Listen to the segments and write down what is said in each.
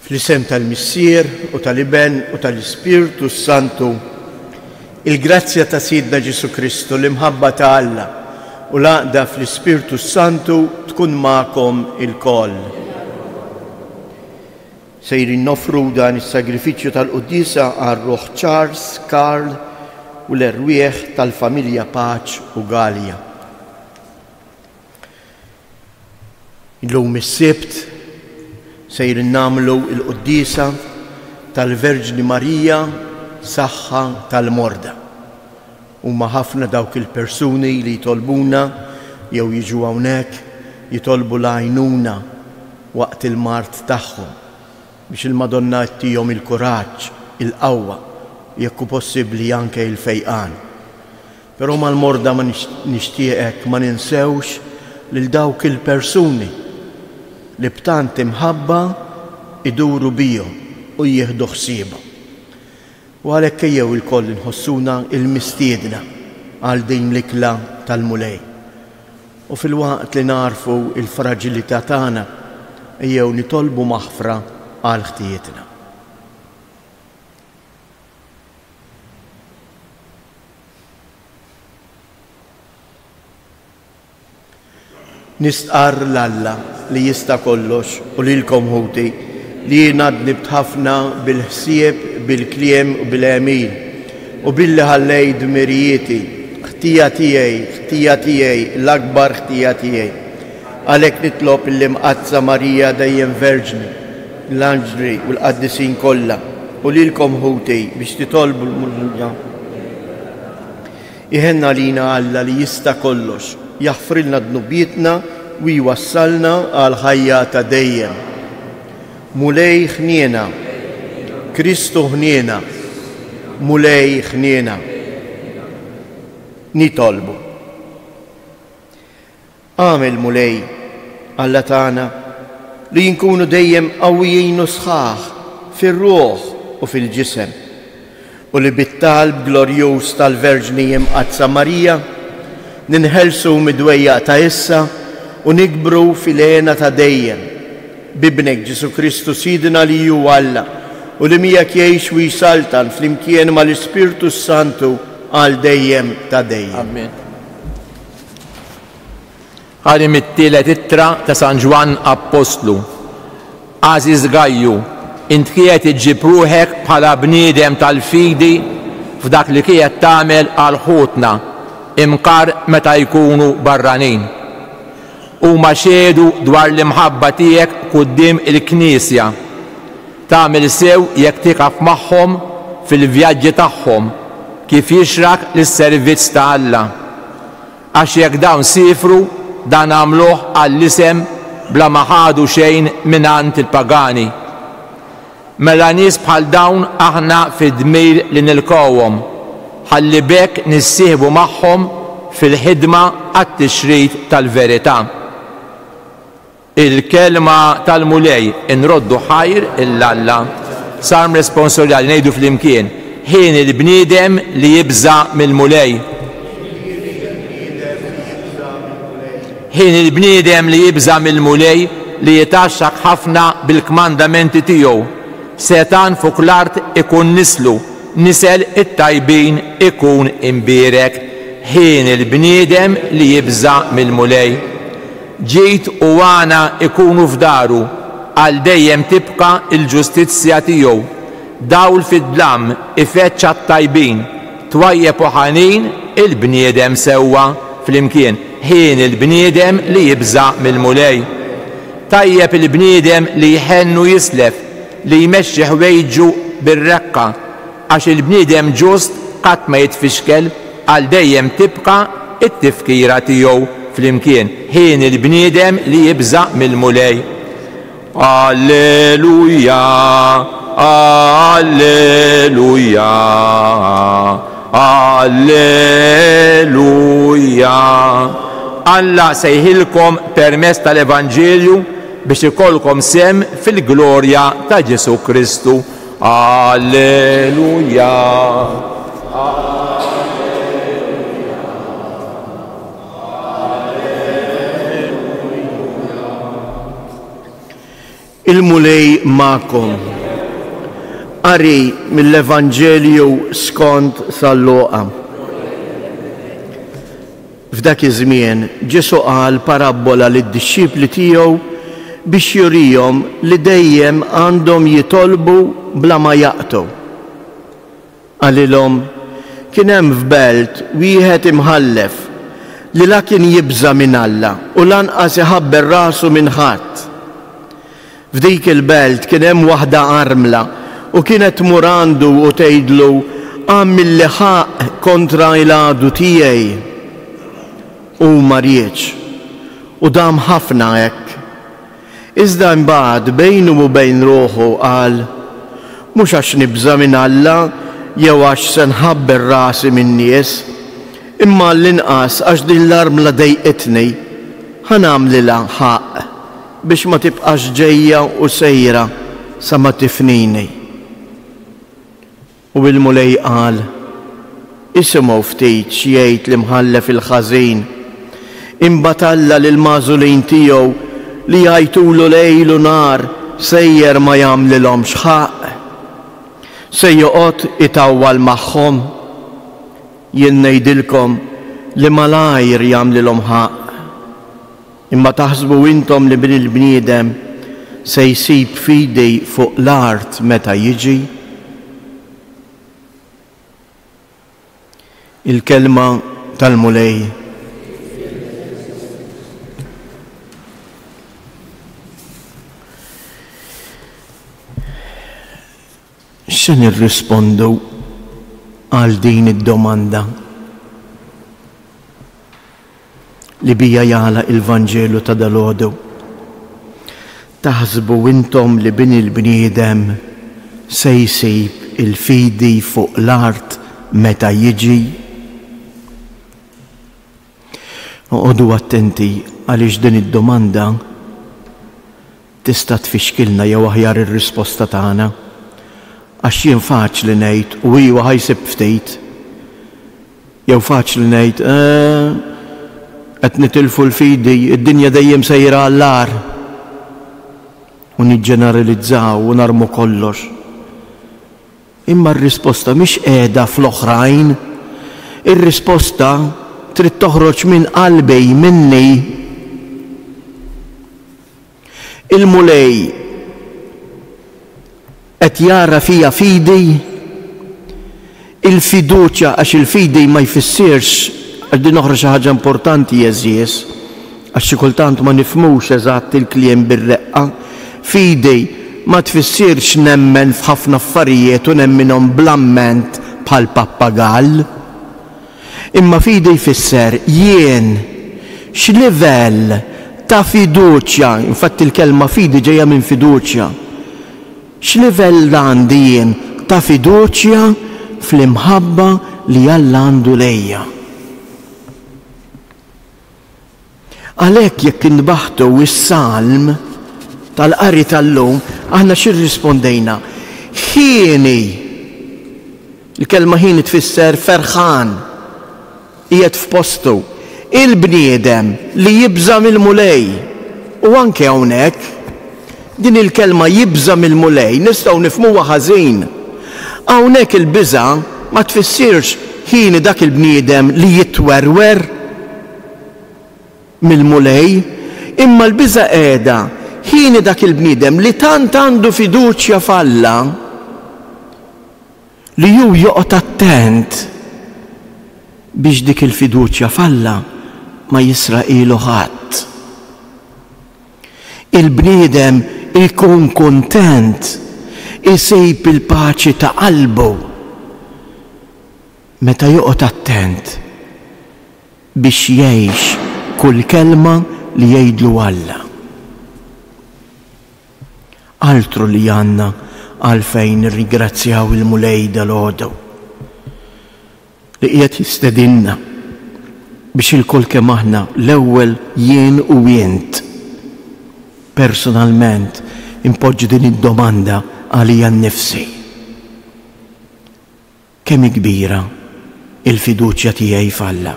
Fl-isem tal-Missier u tal-Iben u tal-Ispirtu Santu, il-grazzja ta' Sidna Ġesu Kristu l-imħabba ta' Alla u l-għaqda fl-Ispirtu Santu tkun ma'kom il-koll. Sejrin nofru dan is-sagrifiċċju tal-Quddisa għar-Ruħ Charles, Karl u l-erwieħ tal-familja Paċ u Galja. Illum is-Sibt sejrin namlu il-Quddisa tal-Verġni Marija saħħa tal-morda. Huma ħafna dawk il-persuni li jitolbuna jew jiġu hawnhekk jitolbu l-għajnuna waqt il-mart tagħhom biex il-Madonna tihom il-kuraġġ, il-qawwa, jekk hu possibbli anke il-fejqan. Però mal-morda ma nixtieqek ma ninsewx lil dawk il-persuni li b'tant imħabba iduru bihom u jieħdu ħsiebhom. U għalhekk ejjew ilkoll inħossuna il-mistiedna għal din l-ikla tal-mulej. U fil-waqt li narfu il-fraġilità tagħna ejjew nitolbu maħfra għal ħtietna. Nistqar l-Alla li jista' kollox u lilkom ħuti li jiena dnibt ħafna bil-ħsieb, bil-kliem u bil-għemil u billi ħallej dmirijieti, ħtija tiegħi, l-akbar ħtija tiegħi. Għalhekk nitlob il-Imqazza Marija dejjem Verġni, l-Anġli u l-Qaddisin kollha u lilkom ħuti biex titolbu l-Mulja. Iħenna lina Alla li jista' kollox, jaħfrilna dnubietna u jwassalna għal ħajja ta' dejjem. Mulej ħniena, Kristu ħniena, mulej ħniena. Nitolbu. Għamel mulej Alla tagħna li jinkunu dejjem qawwijin u sħaħ fir-ruħ u fil-ġisem u li bit-talb glorjuż tal-Verġni Imqazza Marija ninħelsu mid-dwejja ta' issa u nikbru fil-għena ta' dejjem bibnek Ġesu Kristu Sidna li hu Alla u li miegħek jgħix u jsaltan flimkien mal-Ispirtu Santu għal dejjem ta' dejjem. Amen. Ħari mit-tielet ittra ta' San Ġwan Apostlu. Għażiż Gajju, int qiegħed iġġib ruħek bħala bniedem tal-fidi f'dak li qiegħed tagħmel għal ħutna imqar meta jkunu barranin. Huma xedu dwar l-imħabba tiegħek quddiem il-Knisja. Tagħmel sew jekk tikaf magħhom fil-vjaġġi tagħhom kif jixrak lis-servizz ta' Alla. Għax jekk dawn sifru dan għamluh għall-isem bla ma ħadu xejn mingħand il-pagani. Mela nies bħal dawn aħna fid-dmir li nilqawhom ħalli bekk nissieħbu magħhom fil-ħidma għat-tixrid tal-verità. Il-kelma tal-mulej inroddu ħajr il-Alla. Sarm responsabli ngħidu flimkien ħin il-bniedem li jibża mill-mulej. Ħin il-bniedem li jibża mill-mulej li jitaxxaq ħafna bil-kmandamenti tiegħu. Setan fuq l-art ikun nislu, nisel it-tajbin ikun imbierek. Ħin il-bniedem li jibża mill-mulej. Ġejt u għana ikunu f'daru għal dejjem tibqa il-ġustizzja tiegħu. Dawl fid-dlam ifeċċa t-tajbin, twajjeb u ħanin il-bniedem sewwa flimkien. Ħin il-bniedem li jibża mill-mulej. Tajjeb il-bniedem li jħennu jislef, li jmexxi ħwejġu bir-reqqa, għax il-bniedem ġust qatt ma jitfixkel għal dejjem tibqa it-tifkira tiegħu flimkien. Ħin il-bniedem li jibża mill-mulej. Alleluja, alleluja, alleluja. Alla sejħilkom permezz tal-Evanġelju biex ikolkom sem fil-glorja ta' Ġesu Kristu. Alleluja. Il-mulej ma'kom. Qari mill-Evanġelju skont San-Luqa. F'dak iż-żmien Ġesu qal parabbola lid-dixxipli tiegħu biex jurihom li dejjem għandhom jitolbu bla ma jaqtu. Għalilhom kien hemm f'belt wieħed imħallef li la kien jibża minn Alla u lanqas iħabber rasu minn ħadd. F'dik il-belt kien hemm waħda armla u kienet tmur għandu u tgħidlu għamilli ħaq kontra il-għadu tiegħi. U ma rridx u dam ħafna hekk. Iżda mbagħad bejnu u bejn ruħu qal mhux għax nibża minn Alla jew għax se nħabber rasi min-nies, imma l-inqas għax din l-armla dejqitni ħanamlilha ħaq biex ma tibqax ġejja u sejra sa ma tifnini. U il-mulej qal isimgħu ftit x'jgħid l-imħallef il-ħażin imbatalla lil mażulin tiegħu li jgħidulu lejl u nar sejjer ma jagħmlilhomx ħaq. Se joqgħod itawwal magħhom. Jien ngħidilkom li malajr jagħmlilhom ħaq. Imma taħsbu intom li bil il-bniedem se jsib fidi fuq l-art meta jiġi? Il-kelma tal-mulej. Se nirrispondu għal din id-domanda li bija jala il-Vanġelu ta' dalodu? Taħsbu intom li bin il-bniedem se jsib il-fidi fuq l-art meta jiġi? Uqodu attenti għaliex din id-domanda tista' tfixkilna jew aħjar ir-risposta tagħna. Għax jien faċli ngħid u iewa ħajsib ftit. Jew faċli ngħid qed nitilfu l-fidi, id-dinja dejjem sejra għall-għar. U niġġeneralizzaw u narmu kollox. Imma r-risposta mhix qiegħda fl-oħrajn. Ir-risposta trid toħroġ minn qalbi minni. Il-mulej qed jara fija fidi, il-fiduċja għax il-fidi ma jfissirx għax din oħra xi ħaġa importanti jeżies għax xi kultant ma nifhmux eżatt il-kliem bir-reqqa. Fidi ma tfissirx nemmen f'ħafna affarijiet u nemminhom blamment bħal pappagall. Imma fidi jfisser jien x'livell ta' fiduċja, infatti il-kelma fidi ġejja minn fiduċja. X'livell għandi jien ta' fiduċja fl-imħabba li Alla għandu lejja. Għalhekk jekk inbaħtu is-salm tal-qari tal-lum aħna x'irrispondejna? Ħieni. Il-kelma ħin tfisser ferħan, qiegħed f'postu. Il-bniedem li jibża mill-mulej. U anke hawnhekk din il-kelma jibża mill-mulej nistgħu nifhmuha ħażin. Hawnhekk il-biża ma tfissirx ħini dak il-bniedem li jitwerwer mill-mulej, imma l-biża qiegħda ħini dak il-bniedem li tant għandu fiduċja f'Alla li hu joqgħod attent biex dik il-fiduċja f'Alla ma jisraqilu ħadd. Il-bniedem ikun kuntent, isejb il-paċi ta' qalbu meta joqgħod attent biex jgħix kull kelma li jgħidlu Alla. Altru li għandna għalfejn nirringrazzjaw il-mulej dal-għodu li qiegħed jistedinna biex il-kol kemm aħna l-ewwel jien u jient personalment impoġġi din id-domanda għalija nnifsi. Kemm kbira il-fiduċja tiegħi f'Alla?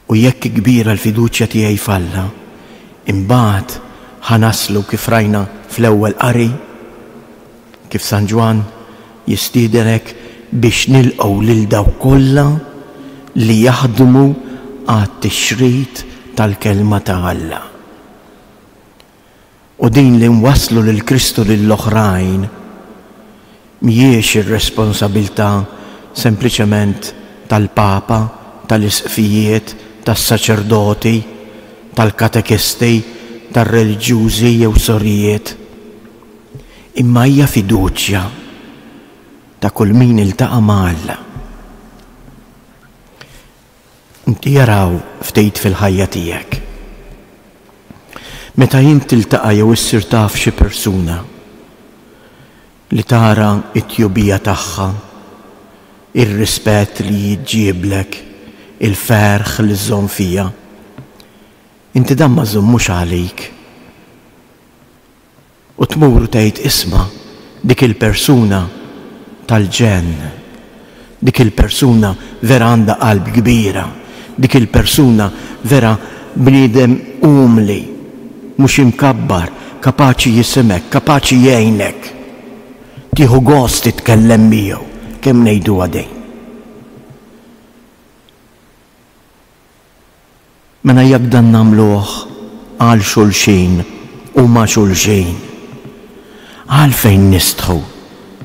U jekk kbira l-fiduċja tiegħi f'Alla, imbagħad ħanaslu kif rajna fl-ewwel qari, kif San Ġwan jistiederek biex nilqgħu lil dawk kollha li jaħdmu għat-tixrid tal-kelma ta' Alla. U din li nwasslu lil Kristu lill-oħrajn mhijiex ir-responsabilità sempliċement tal-Papa, tal-isqfijiet, tas-saċerdoti, tal-katekisti, tar-reliġjużi jew sorijiet. Imma hija fiduċja ta' kull min iltaqa' ma' Alla. Inti jaraw ftit fil-ħajja tiegħek. Meta jint tiltaqa' jew issir taf xi persuna li tara t-tjubija tagħha, ir-rispett li jiġġieblek, il-ferħ li żżomm fija, inti dan ma żommux għalik. U tmur tgħid isma' dik il-persuna tal-ġenn, dik il-persuna vera għandha qalb kbira, dik il-persuna vera bniedem umli, mhux imkabbar, kapaċi jisimek, kapaċi jgħinek. Tieħu gost titkellem miegħu kemm ngħidu għadejn. Mela jekk dan nagħmluh għal xulxin u ma' xulxin, għalfejn nistħu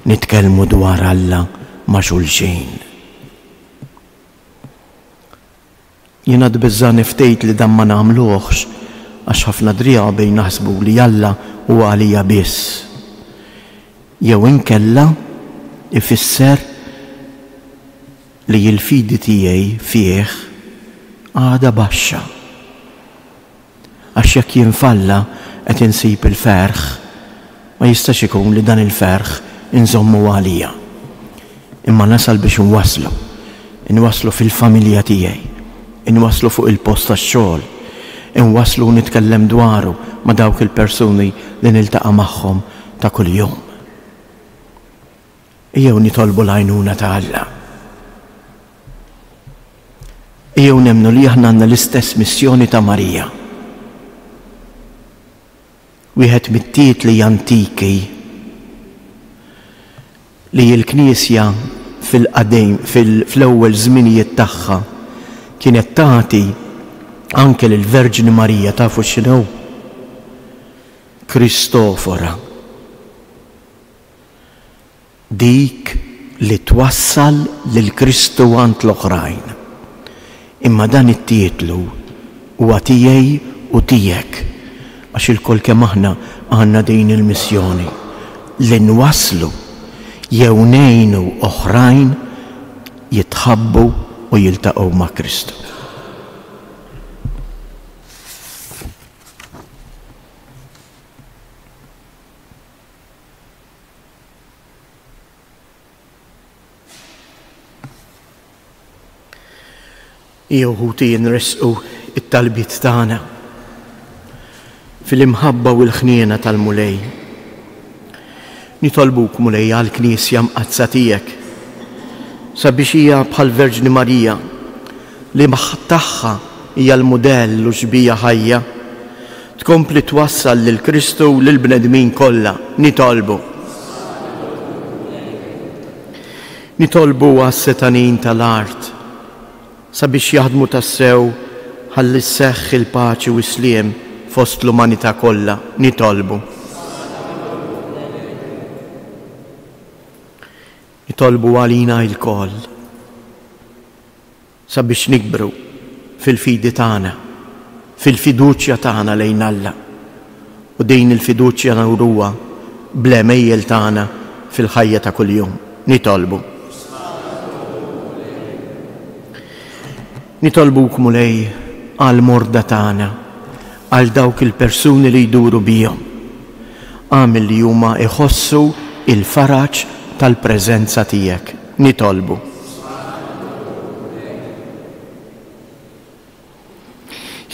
nitkellmu dwar Alla ma' xulxin. Jiena tbiżżani ftit li dan ma nagħmluhx għax ħafna drjabi naħsbu li Alla huwa għalija biss. Jew inkella ifisser li l-fidi tiegħi fih għada baxxa. Għax jekk jinfalla qed insib il-ferħ, ma jistax ikun li dan il-ferħ inżommu għalija. Imma nasal biex inwasslu fil-familja tiegħi, inwasslu fuq il-post tax-xogħol, inwasslu nitkellem dwaru ma' dawk il-persuni li niltaqa' magħhom ta' kuljum. Ejjew nitolbu l-għajnuna ta' Alla. Ejjew nemmnu li aħna għandna l-istess missjoni ta' Marija. Wieħed mit-titli antiki li l-Knisja fil-qadem fl-ewwel żminijiet tagħha kienet tagħti anke lill-Verġini Marija tafu x'inhu? Kristofora. Dik li twassal lil Kristu għand l-oħrajn. Imma dan it-titlu huwa tiegħi u tiegħek għax il-kol kemm aħna għandna din il-missjoni li nwasslu jew ngħinu oħrajn jitħabbu u jiltaqgħu ma' Kristu. Jew ħuti nresqu it-talbiet tagħna fil-imħabba u l-ħniena tal-mulej. Nitolbuk mulej għall-Knisja mqazza tiegħek sabiex hija bħal Verġni Marija li tagħha hija l-mudell u xbija ħajja tkompli twassal lil Kristu u lil bnedmin kollha. Nitolbu għas-setanin tal-art sabiex jaħdmu tassew ħalli sseħħ il-paċi u s-sliem fost l-umanità kollha. Nitolbu għalina l-koll sabiex nikbru fil-fidi tagħna, fil-fiduċja tagħna lejn Alla u din il-fiduċja nawruha bl-emejjel tagħna fil-ħajja ta' kuljum. Nitolbuk mulej għal morda tagħna, għal dawk il-persuni li jduru bihom. Għamil li huma iħossu il-faraġ tal-preżenza tiegħek. Nitolbu.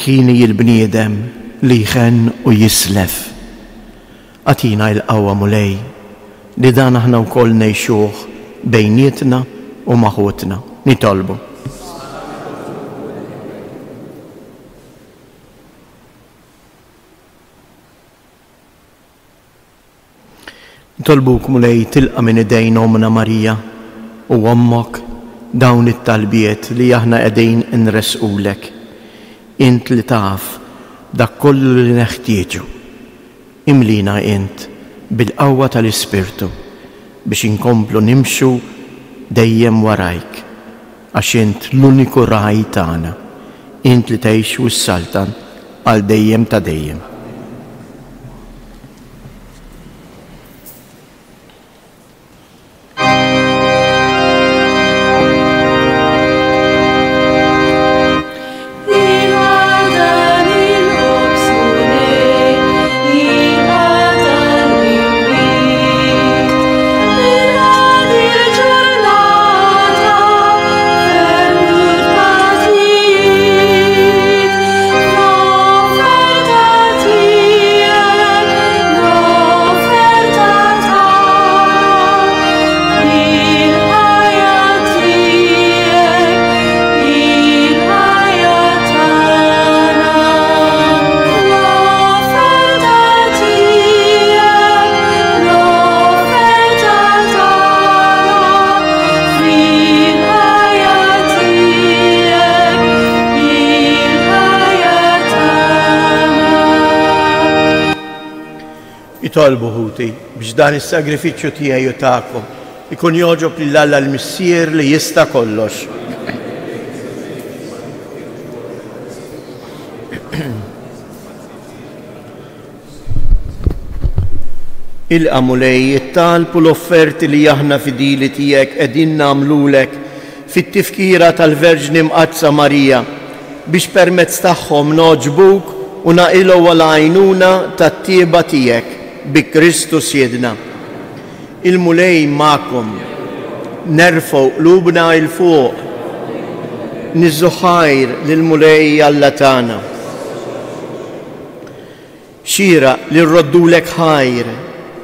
Ħini il-bniedem li jħenn u jislef. Għatina il-qawwa mulej li dan aħna wkoll ngħixuh bejnietna u maħutna. Nitolbu. Tolbuk mulej tilqa minn idejn Omna Marija u Ommok dawn it-talbiet li aħna qegħdin inresqulek. Int li taf dak kollu li neħtieġu. Imlina int bil-qawwa tal-Ispirtu biex inkomplu nimxu dejjem warajk, għax int l-uniku raj tagħna, int li tgħix wis-saltan għal dejjem ta' dejjem. Tolbu ħuti biex dan is-sagrifiċċju tiegħi u tagħkom ikun joġob lill-Alla l-Missier li jista' kollox. Ilqa' mulej it-talb u l-offerti li aħna fidili tiegħek qegħdin nagħmlulek fit-tifkira tal-Verġni Mqazza Marija biex permezz tagħhom noġbuk u naqilgħu għal għajnuna tat-tieba tiegħek bi Kristus Jedna. Il-mulej ma'kom, nerfgħu qlubna il fuq, niżżu ħajr lill-mulej Alla tagħna. Xira li rroddulek ħajr,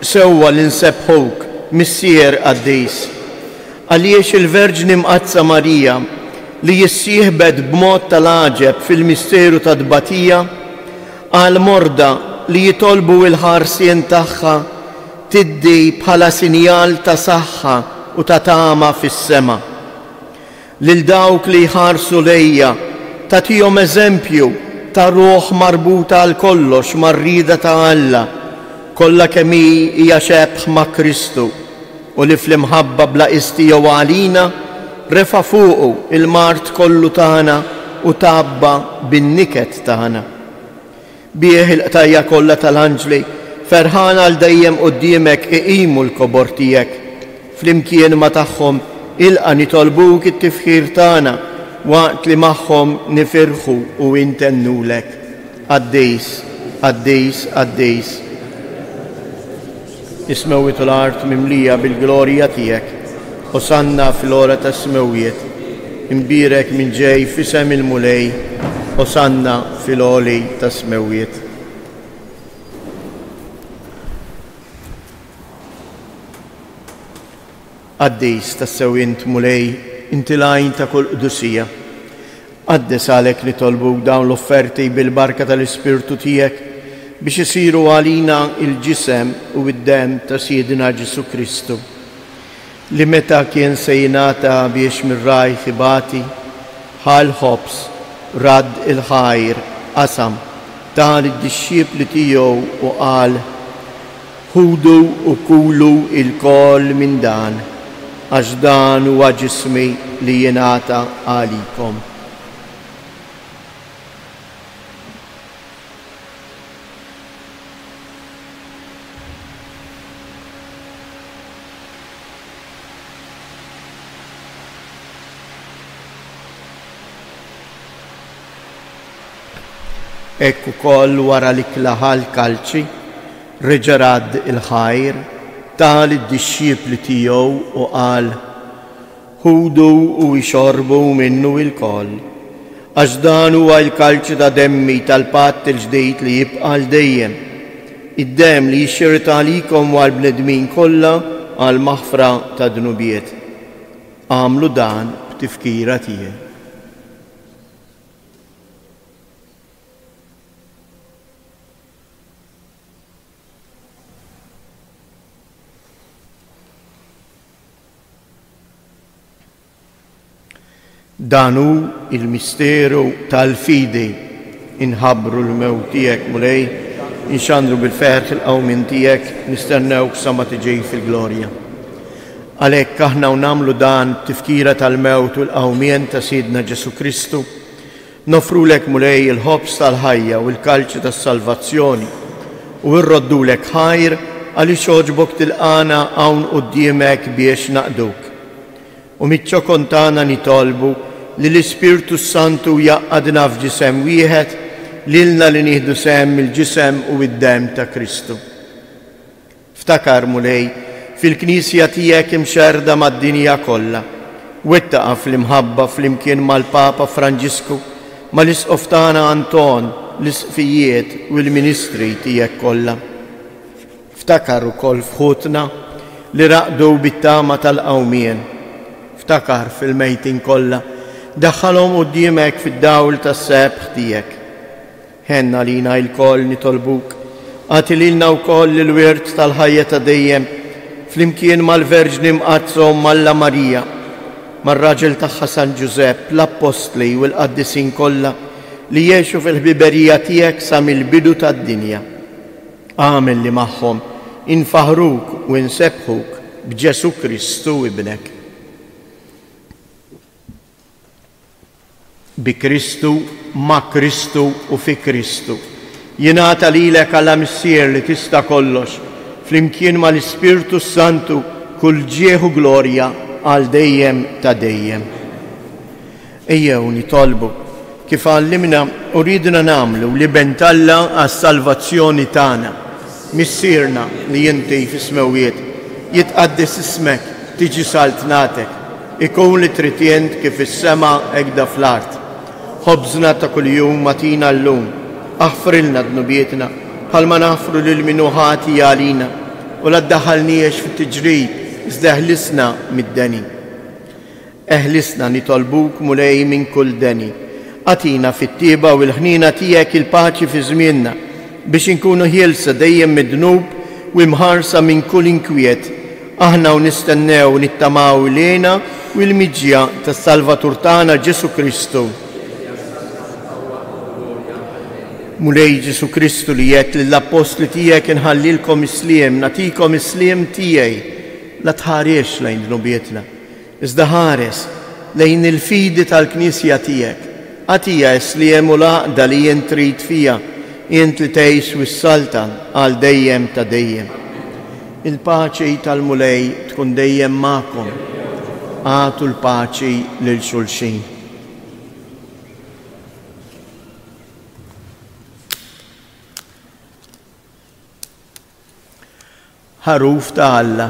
sewwa li nsebħuk Missier Qaddis, għaliex il-Verġni Mqazza Marija li jissieħbed b'mod tal-għaġeb fil-misteru ta' tbatija għal morda li jitolbu il-ħarsien tagħha tiddi bħala sinjal ta' saħħa u ta' tama fis-sema. Lil dawk li jħarsu lejja tagħtihom eżempju ta' ruħ marbuta għal kollox mar-rieda ta' Alla, kollha kemm hija xebħ ma' Kristu u li fl-imħabba bla istiegħu għalina refa' fuqu il-mart kollu tagħna u tabba bin-niket tagħna. Bih il-qtajja kollha tal-anġli ferħana għal dejjem quddiemek iqimu l-kobor tiegħek. Flimkien ma' tagħhom ilqa' nitolbuk it-tifħir tagħna waqt li magħhom nifirħu u intennulek. Qaddis, Qaddis, Qaddis. Is-smewwiet u l-art mimlija bil-glorja tiegħek. Osanna fil-ora tas-smewwiet. Imbirek minn ġej f'isem il-mulej. Osanna fil-għoli tas-smewwiet. Qaddis tas-sewwint mulej inti lajn ta' kull qdusija. Qaddes għalek li tolbuk dawn l-offerti bil-barka tal-Ispirtu tiegħek biex isiru għalina il-ġisem u id-dem ta' Siedina Ġesu Kristu li meta kien se jingħata biex mir-raj ħibati ħal ħobs rad il-ħajr qasam tal id-dixxiepli tiegħu u qal ħudu u kulu il-kol minn dan għax dan huwa ġismi li jingħata għalikom. Ekku koll wara li klaħal kalċi, reġarad il-ħajr, tal id-dixxiepli tiegħu u qal ħudu u jxorbu minnu il-koll, għax dan huwa l-kalċi ta' demmi tal-patt il-ġdejt li jibqa' l dejjem, id-dem li jixxirt għalikom u għall-bnedmin kollha għal maħfra ta' dnubiet. Għamlu dan b'tifkira tiegħi. Danu il-misteru tal-fidi inħabru l-mewt tiegħek mulej, inxandru bil-ferħ il-qawmin tiegħek, nistennewk sa ma tiġi fil-glorja. Għalhekk aħna nagħmlu dan tifkira tal-mewt u l-qawmien ta' Sidna Ġesu Kristu, nofrulek mulej il-ħobs tal-ħajja u l-kalċi tas-salvazzjoni u rroddulek ħajr għaliex oġbok tilqana hawn quddiemek biex naqduk. U miċ-ċokon tagħna nitolbu li l-Ispirtu Santu jaqqadna f'ġisem wieħed lilna li nieħdu sehem il-ġisem u id-dem ta' Kristu. Ftakar mulej fil-Knisja tiegħek imxerda mad-dinja kollha, wettaqa fl-imħabba flimkien mal-Papa Franġisku, mal-Isqof tagħna Anton, l-isqfijiet u l-ministri tiegħek kollha. Ftakar ukoll fħutna li raqdu bit-tama tal-qawmien. Ftakar fil-mejtin kollha, daħħalhom quddiemek fid-dawl tas-sebħ tiegħek. Ħenna lina l-koll nitolbuk, għati lilna wkoll il-wirt tal-ħajja ta' dejjem, flimkien mal-Verġni mqazzhom Malla Marija, mar-raġel tagħha San Ġusepp, l-Apostli u l-Qaddisin kollha li jgħixu fil-ħbiberija tiegħek sa mill-bidu tad-dinja. Għamel li magħhom infaħruk u nsebħuk b'Ġesu Kristu ibnek. Bi Kristu, ma' Kristu u fi Kristu. Jingħata lilek għala missier li tista' kollox, flimkien ma' l-Ispirtu Santu kull ġieħu glorja għal dejjem ta' dejjem. Ejjew nitolbu kif għallimna u ridna nagħmlu li bentalla għas-salvazzjoni tagħna. Missierna li inti fis-smewiet jitqaddis ismek, tiġi saltnatek, ikun li tritjent kif is-sema hekk fl-art. Ħobżna ta' kuljum matina llum, aħfrilna dnubietna bħalma naħfru lil min ħati għalina u la ddaħħalniex fit-tiġrid iżda eħlisna mid-deni. Eħlisna nitolbuk mulej minn kull deni. Atina fit-tieba u l-ħnina tiegħek il-paċi fi żmienna biex inkunu ħielsa dejjem mid-dnub u imħarsa minn kull inkwiet. Aħna u nistennew nittamaw lejna u l-miġja tas-Salvatur tagħna Ġesu Kristu. Mulej Ġesu Kristu li jgħid lill-Apostli tiegħek inħallilkom isliem, nagħtikom isliem tiegħi, la tħariex lejn dnubietna, iżda ħares lejn il-fidi tal-Knisja tiegħek. Għatija isliem u laqda li jien trid fija, jien li tgħix wis-saltan għal dejjem ta' dejjem. Il-paċi tal-mulej tkun dejjem magħkom. Għatu l-paċi lil xulxin. ħaruf ta' Alla.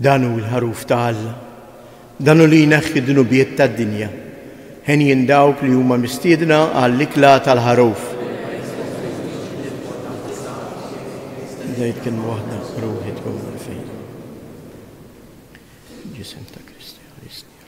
Danu l-ħaruf ta' Alla, danu li jneħħi d-nubiet ta' d-dinja, ħen jindawk li huma mistiedna għall-ikla tal-ħaruf. Dajt kien waħda ruħi tkun għal-fejn. Ġisem ta' Kristi għal-isni.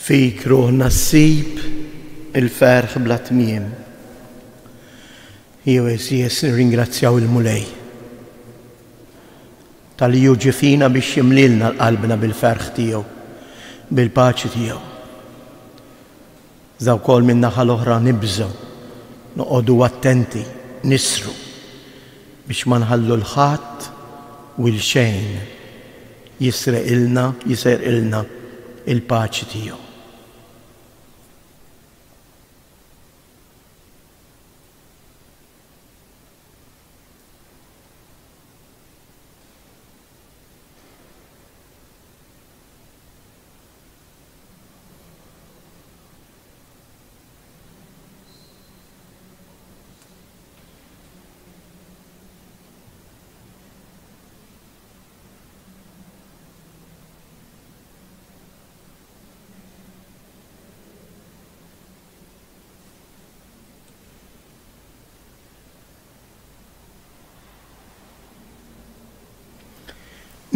Fik ruħna ssib il-ferħ bla tmiem. Jew eżies nirringrazzjaw il-mulej tal-li juġi fina biex jimlilna l-qalbna bil-ferħ tiegħu, bil-paċi tiegħu. Daw kol minn naħa l-oħra nibżgħu, noqogħdu attenti, nisru biex ma nħallu l-ħadd u l-xejn jisreqilna il-paċi tiegħu.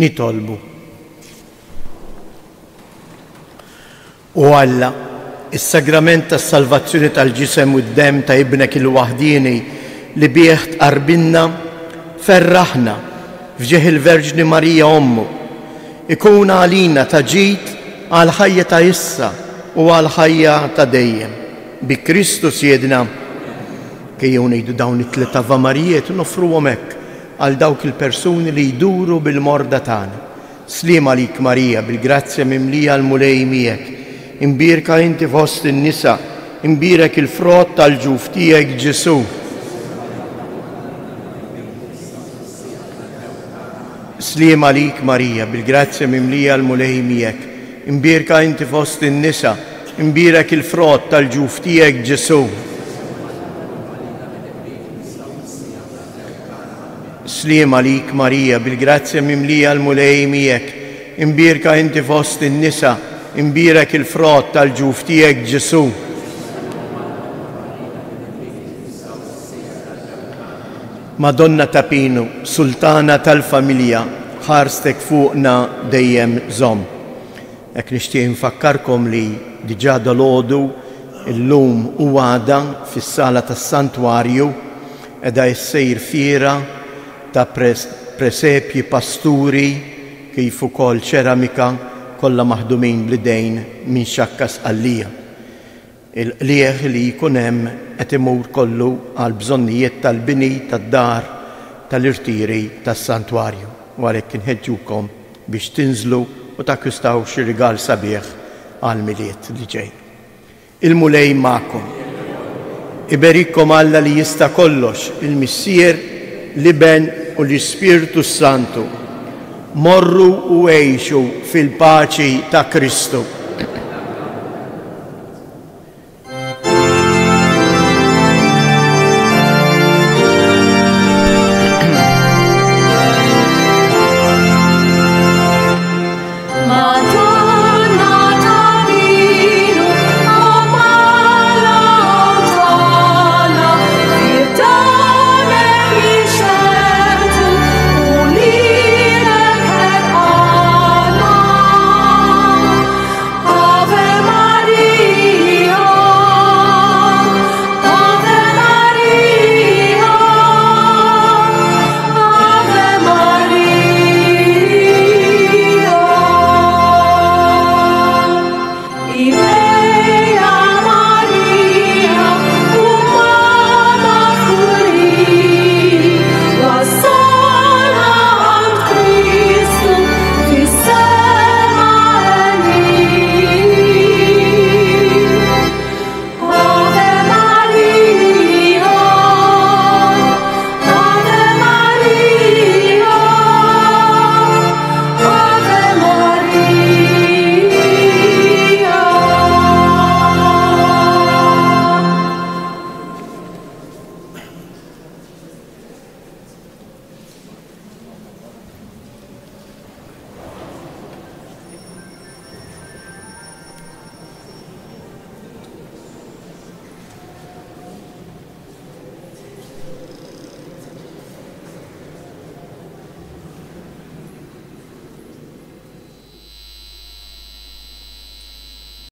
Nitolbu. U Alla, is-sagrament tas-salvazzjoni tal-ġisem u d-dem ta' ibnek il-waħdini li bih tqarbinna, ferraħna f'ġieħ il-Verġni Marija Ommu, ikun għalina ta' ġid għal ħajja ta' issa u għal ħajja ta' dejjem. Bi Kristus jedna, kejjew ngħidu dawn it-tliet Ava Marijiet u nofruhom hekk għal dawk il-persuni li jduru bil-morda tagħna. Sliem għalik Marija, bil-grazzja mimlija l-mulej miegħek, imbirka inti fost in-nisa, imbirek il-frott tal-ġuf tiegħek Ġesu. Sliem għalik Marija, bil-grazzja mimlija l-mulej miegħek, imbirka inti fost in-nisa, imbirek il-frott tal-ġuf tiegħek Ġesu. Sliem għalik Marija, bil-grazzja mimlija l-mulej miegħek, imbirka inti fost in-nisa, imbirek il-frott tal-ġuf tiegħek Ġesu. Madonna ta' Pinu, Sultana tal-familja, ħarstek fuqna dejjem żomm. Hekk nixtieq infakkarkom li diġà dalgħodu illum u għada fis-sala tas-santwarju qiegħda ssejr fiera ta' presepji pasturi kif ukoll ċeramika kollha maħdumin bl-idejn minn xakka sqallija. Il-qlieħ li jkun hemm qed imur kollu għal bżonnijiet tal-bini tad-dar tal-irtiri tas-santwarju. U għalhekk inħeġġukom biex tinżlu u takkwistaw xi rigal sabiħ għall-miliet li ġej. Il-mulej magħkom. Iberikkom Alla li jista' kollox, il-Missier, l-Iben u l-Ispirtu Santu. Morru u għejxu fil-paċi ta' Kristu.